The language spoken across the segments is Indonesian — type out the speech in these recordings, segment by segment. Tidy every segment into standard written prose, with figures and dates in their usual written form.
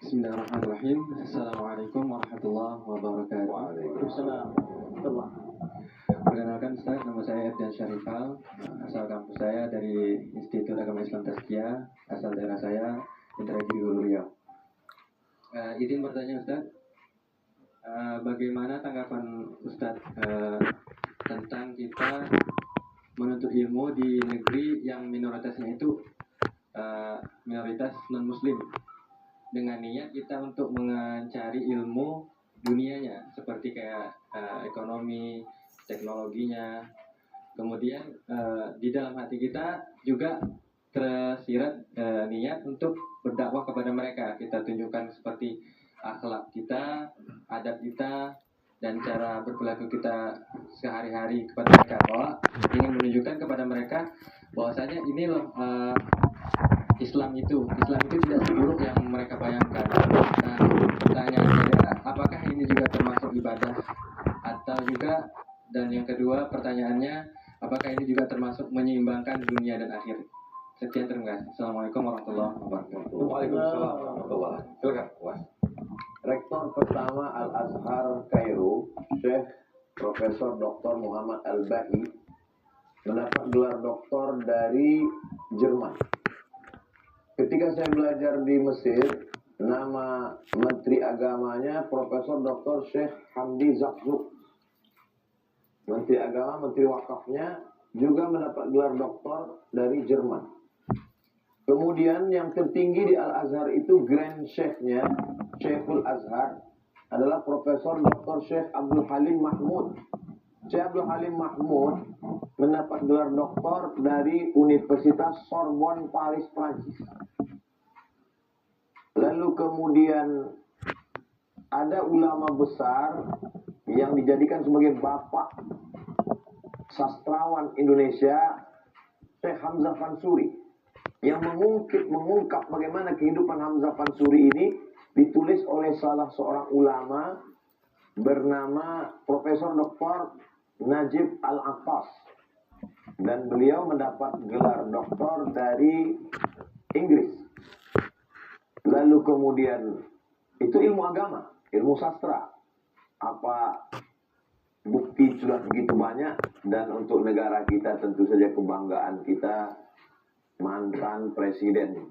Bismillahirrahmanirrahim. Assalamualaikum warahmatullahi wabarakatuh. Waalaikumsalam warahmatullahi. Perkenalkan Ustaz, nama saya Erdan Syarifal. Asal kampus saya dari Institut Agama Islam Tazkiyah. Asal daerah saya Indragiri Hulu Riau. Izin bertanya Ustaz, bagaimana tanggapan Ustaz tentang kita menuntut ilmu di negeri yang minoritasnya itu minoritas non-muslim, dengan niat kita untuk mencari ilmu dunianya seperti kayak ekonomi, teknologinya. Kemudian di dalam hati kita juga tersirat niat untuk berdakwah kepada mereka. Kita tunjukkan seperti akhlak kita, adab kita, dan cara berperilaku kita sehari-hari kepada mereka, bahwa ingin menunjukkan kepada mereka bahwasanya ini loh Islam itu tidak seburuk yang mereka bayangkan. Nah, pertanyaannya adalah apakah ini juga termasuk ibadah atau juga, dan yang kedua pertanyaannya, apakah ini juga termasuk menyeimbangkan dunia dan akhir? Sekian, terima kasih. Assalamualaikum warahmatullahi wabarakatuh. Waalaikumsalam warahmatullahi wabarakatuh. Silakan, Mas. Rektor pertama Al-Azhar Kairo, Syekh Profesor Dr. Muhammad Al-Bahi, mendapat gelar doktor dari Jerman. Ketika saya belajar di Mesir, nama Menteri Agamanya Profesor Dr. Syekh Hamdi Zakzuk. Menteri Agama, Menteri Wakafnya juga mendapat gelar doktor dari Jerman. Kemudian yang tertinggi di Al-Azhar itu Grand Syekhnya, Syekhul Azhar, adalah Profesor Dr. Syekh Abdul Halim Mahmud. Syekh Abdul Halim Mahmud mendapat gelar doktor dari Universitas Sorbonne, Paris, Prancis. Lalu kemudian ada ulama besar yang dijadikan sebagai bapak sastrawan Indonesia, Syekh Hamzah Fansuri, yang mengungkap bagaimana kehidupan Hamzah Fansuri ini ditulis oleh salah seorang ulama bernama Profesor Dr. Najib Al-Attas, dan beliau mendapat gelar doktor dari Inggris. Lalu kemudian itu ilmu agama, ilmu sastra. Apa bukti sudah begitu banyak, dan untuk negara kita tentu saja kebanggaan kita mantan presiden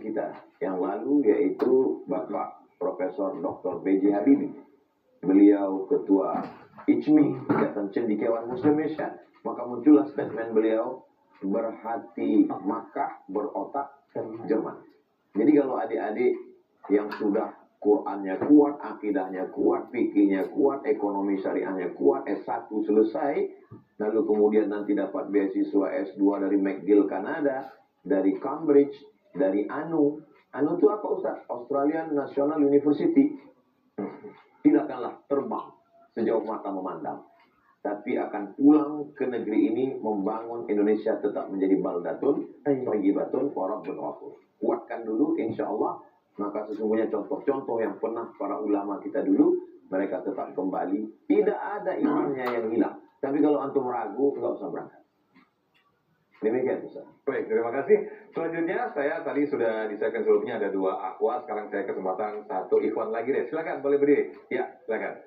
kita yang lalu, yaitu Bapak Profesor Dr. B.J. Habibie. Beliau ketua ICMI, Ikatan Cendekiawan Muslim Indonesia. Maka muncullah statement beliau, berhati Makkah, berotak Jerman. Jadi kalau adik-adik yang sudah Qurannya kuat, akidahnya kuat, fikihnya kuat, ekonomi syariahnya kuat, S1 selesai, lalu kemudian nanti dapat beasiswa S2 dari McGill Kanada, dari Cambridge, dari ANU itu apa Ustaz? Australian National University. Tidak akanlah terbang sejauh mata memandang, tapi akan pulang ke negeri ini membangun Indonesia tetap menjadi baldatun thayyibatun wa rabbun ghafur. Kuatkan dulu insya Allah, maka sesungguhnya contoh-contoh yang pernah para ulama kita dulu, mereka tetap kembali, tidak ada imannya yang hilang. Tapi kalau antum ragu, nggak usah berangkat. Demikian Ustaz. Baik, terima kasih. Selanjutnya saya tadi sudah disahkan sebelumnya ada 2 akhwat, sekarang saya kesempatan 1 ikhwan lagi deh. Silakan, boleh berdiri. Ya, silakan.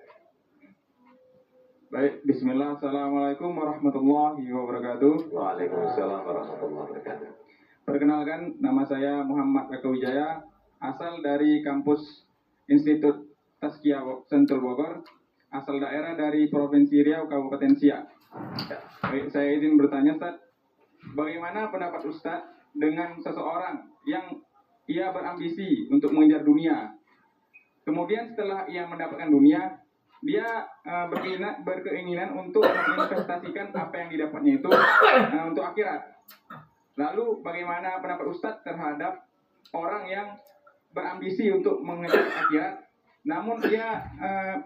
Baik, bismillah, assalamualaikum warahmatullahi wabarakatuh. Waalaikumsalam warahmatullahi wabarakatuh. Perkenalkan, nama saya Muhammad Eka Wijaya, asal dari kampus Institut Tazkiyah Sentul Bogor, asal daerah dari Provinsi Riau, Kabupaten Siak. Baik, saya izin bertanya Ustaz, bagaimana pendapat Ustaz dengan seseorang yang ia berambisi untuk mengejar dunia, kemudian setelah ia mendapatkan dunia, dia berkeinginan untuk menginvestasikan apa yang didapatnya itu untuk akhirat. Lalu bagaimana pendapat Ustadz terhadap orang yang berambisi untuk mengejar akhirat, namun dia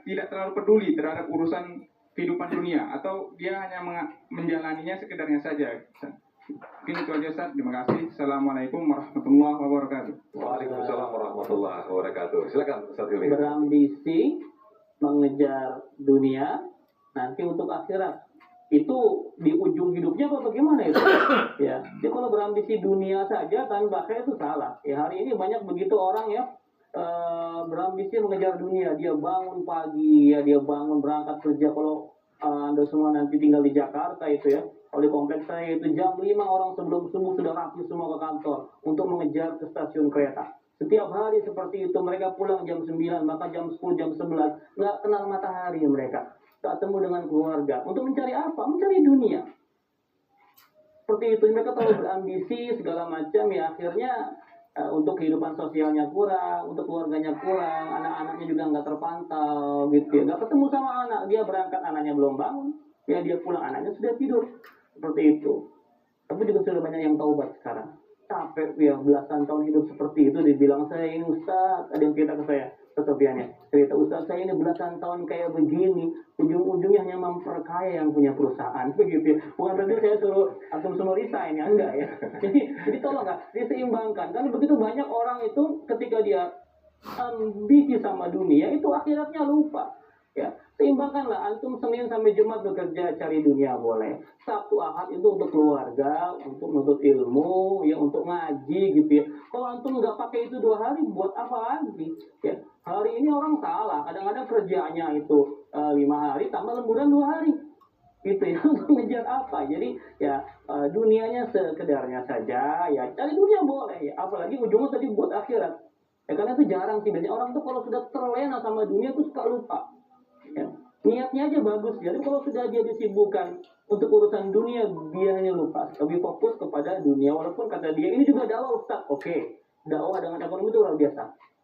tidak terlalu peduli terhadap urusan kehidupan dunia, atau dia hanya menjalaninya sekedarnya saja? Mungkin itu aja Ustadz, terima kasih. Assalamualaikum warahmatullahi wabarakatuh. Waalaikumsalam warahmatullahi wabarakatuh. Silakan Ustaz Yuli. Berambisi mengejar dunia nanti untuk akhirat, itu di ujung hidupnya apa bagaimana itu? Ya, jadi kalau berambisi dunia saja tanpa akhirat itu salah. Ya, hari ini banyak begitu orang ya berambisi mengejar dunia. Dia bangun pagi, ya dia bangun berangkat kerja. Kalau Anda semua nanti tinggal di Jakarta itu ya, kalau di kompleks saya itu jam 5 orang sebelum subuh sudah rapi semua ke kantor untuk mengejar ke stasiun kereta. Setiap hari seperti itu, mereka pulang jam 9, maka jam 10, jam 11, nggak kenal matahari mereka. Nggak ketemu dengan keluarga. Untuk mencari apa? Mencari dunia. Seperti itu, mereka terlalu berambisi, segala macam, ya akhirnya untuk kehidupan sosialnya kurang, untuk keluarganya kurang, anak-anaknya juga nggak terpantau, gitu ya. Nggak ketemu sama anak, dia berangkat, anaknya belum bangun, ya dia pulang, anaknya sudah tidur. Seperti itu. Tapi juga sudah banyak yang taubat sekarang. Capek ya, belasan tahun hidup seperti itu, dibilang saya ini Ustaz, ada yang cerita ke saya, Sofiannya, cerita Ustaz saya ini belasan tahun kayak begini, ujung-ujungnya hanya memperkaya yang punya perusahaan, begitu ya. Bukan berarti saya suruh antum semua resign ya, enggak ya. Jadi tolong nggak diseimbangkan, karena begitu banyak orang itu ketika dia ambisi sama dunia, itu akhiratnya lupa. Ya, seimbangkanlah, antum Senin sampai Jumat bekerja cari dunia boleh. Sabtu Ahad itu untuk keluarga, untuk menuntut ilmu, ya untuk ngaji gitu ya. Kalau antum nggak pakai itu 2 hari, buat apa lagi? Ya, hari ini orang salah, kadang-kadang kerjanya itu 5 hari tambah lemburan 2 hari. Gitu ya, untuk ngejar apa? Jadi ya dunianya sekedarnya saja, ya cari dunia boleh ya. Apalagi ujungnya tadi buat akhirat. Ya karena itu jarang sih, banyak orang tuh kalau sudah terlena sama dunia tuh suka lupa. Ya. Niatnya aja bagus ya, tapi kalau sudah dia disibukkan untuk urusan dunia, dia hanya lupa, lebih fokus kepada dunia. Walaupun kata dia ini juga dakwah Ustaz, oke, dakwah dengan ekonomi itu luar biasa.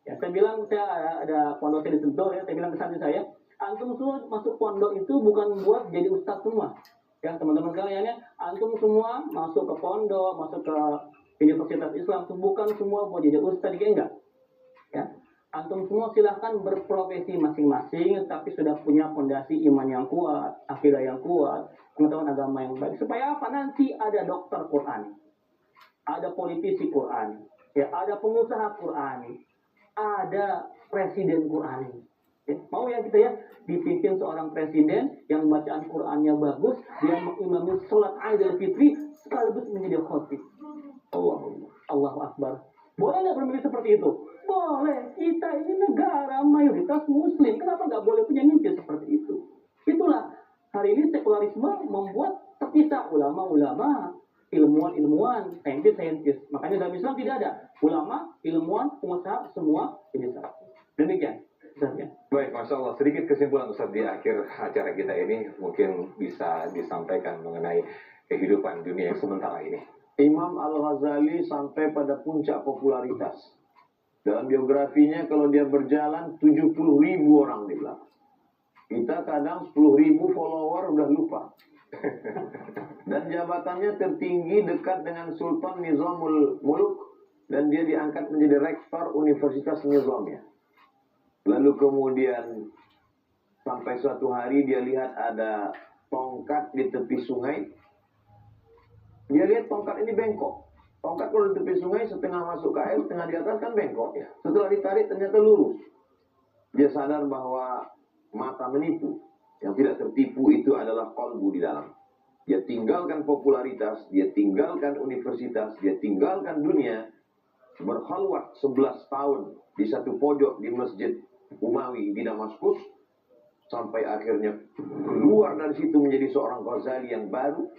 Ya, saya bilang saya ada pondok di Sentul ya, saya bilang ke santri saya, antum semua masuk pondok itu bukan buat jadi Ustaz semua. Ya teman-teman kalian ya, antum semua masuk ke pondok, masuk ke Universitas Islam, itu bukan semua buat jadi Ustaz, enggak. Ya. Antum semua silahkan berprofesi masing-masing, tapi sudah punya fondasi iman yang kuat, akidah yang kuat, pengetahuan agama yang baik. Supaya apa? Nanti ada dokter Quran, ada politisi Quran, ya, ada pengusaha Quran, ada presiden Quran. Ya, mau ya kita ya dipimpin seorang presiden yang bacaan Qurannya bagus, dia mengimami sholat Idul Fitri sekaligus menjadi khotib. Allahu Akbar. Boleh nggak bermimpi seperti itu? Boleh. Kita ini negara mayoritas Muslim. Kenapa nggak boleh punya mimpi seperti itu? Itulah hari ini sekularisme membuat terpisah ulama-ulama, ilmuwan-ilmuwan, saintis-saintis. Makanya dalam Islam tidak ada ulama, ilmuwan, pengusaha semua jadi satu. Demikian. Baik, Masya Allah. Sedikit kesimpulan Ustaz di akhir acara kita ini mungkin bisa disampaikan mengenai kehidupan dunia yang sementara ini. Imam Al-Ghazali sampai pada puncak popularitas. Dalam biografinya kalau dia berjalan 70.000 orang di belakang. Kita kadang 10.000 follower udah lupa. Dan jabatannya tertinggi dekat dengan Sultan Nizamul Muluk. Dan dia diangkat menjadi rektor Universitas Nizamnya. Lalu kemudian sampai suatu hari dia lihat ada tongkat di tepi sungai. Dia lihat tongkat ini bengkok. Tongkat kalau di tepi sungai setengah masuk ke air, setengah di atas kan bengkok. Ya. Setelah ditarik ternyata lurus. Dia sadar bahwa mata menipu. Yang tidak tertipu itu adalah qalbu di dalam. Dia tinggalkan popularitas, dia tinggalkan universitas, dia tinggalkan dunia. Berkhalwat 11 tahun di satu pojok di Masjid Umawi di Damaskus. Sampai akhirnya keluar dari situ menjadi seorang Ghazali yang baru.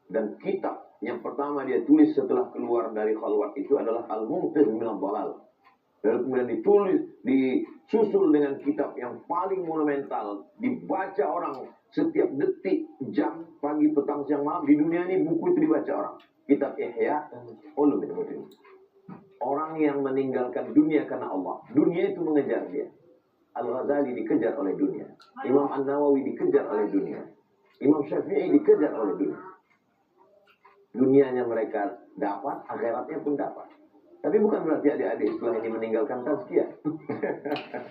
Dan kitab yang pertama dia tulis setelah keluar dari khalwat itu adalah Al-Munqidh minadh Dhalal. Lalu kemudian ditulis, disusul dengan kitab yang paling monumental, dibaca orang setiap detik, jam, pagi, petang, siang, malam. Di dunia ini buku itu dibaca orang. Kitab Ihya Ulumuddin. Orang yang meninggalkan dunia karena Allah. Dunia itu mengejar dia. Al-Ghazali dikejar oleh dunia. Imam An-Nawawi dikejar oleh dunia. Imam Syafi'i dikejar oleh dunia. Dunianya mereka dapat, akhiratnya pun dapat. Tapi bukan berarti adik-adik setelah ini meninggalkan tazkiyah.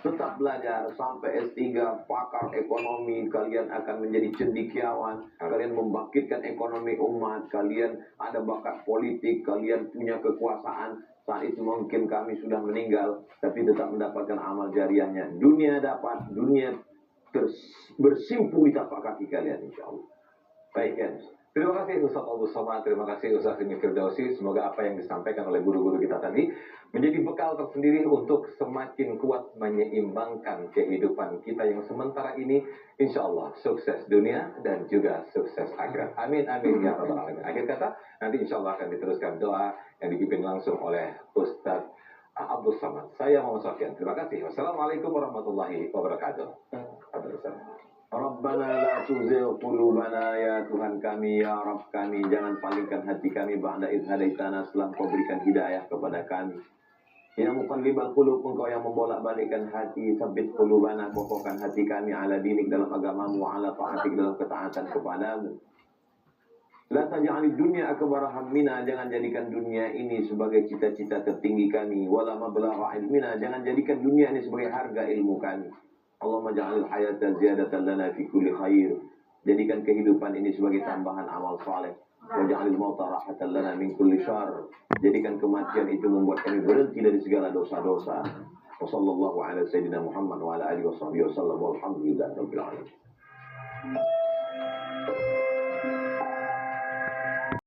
Tetap belajar sampai S3, pakar ekonomi, kalian akan menjadi cendekiawan, kalian membangkitkan ekonomi umat, kalian ada bakat politik, kalian punya kekuasaan. Saat itu mungkin kami sudah meninggal, tapi tetap mendapatkan amal jariahnya. Dunia dapat, dunia bersimpu di tapak kaki kalian insya Allah. Baik kan? Terima kasih Ustaz Abdul Somad, terima kasih Ustaz Imi Firdausi. Semoga apa yang disampaikan oleh guru-guru kita tadi menjadi bekal tersendiri untuk semakin kuat menyeimbangkan kehidupan kita yang sementara ini. Insya Allah sukses dunia dan juga sukses akhirat. Amin, amin, ya rabbal alamin. Akhir kata, nanti insya Allah akan diteruskan doa yang dipimpin langsung oleh Ustaz Abdul Somad. Saya Muhammad Sofyan. Terima kasih. Wassalamualaikum warahmatullahi wabarakatuh. Rabbana la tuzigh qulubana, ya Tuhan kami, ya Rabb kami, jangan palingkan hati kami ba'da idh hadaitana, setelah Kau berikan hidayah kepada kami. Ya muqallibal qulub, Engkau yang membolak-balikkan hati, sabit qulubana, kokohkan hati kami ala dinik, dalam agamamu, ala ta'atik, dalam ketaatan kepadamu. La taj'alid dunya akbara hammina, jangan jadikan dunia ini sebagai cita-cita tertinggi kami, wala mablagha ilmina, jangan jadikan dunia ini sebagai harga ilmu kami. Allahumma ja'alil hayata ziyadatan lana fi kulli khair, jadikan kehidupan ini sebagai tambahan amal saleh. Wa ja'alil mauta rahatan lana min kulli syarr, jadikan kematian itu membuat kami berhenti dari segala dosa-dosa. Wa sallallahu ala sayyidina Muhammad wa ala alihi wa sahbihi wa sallam, walhamdulillahi rabbil alamin.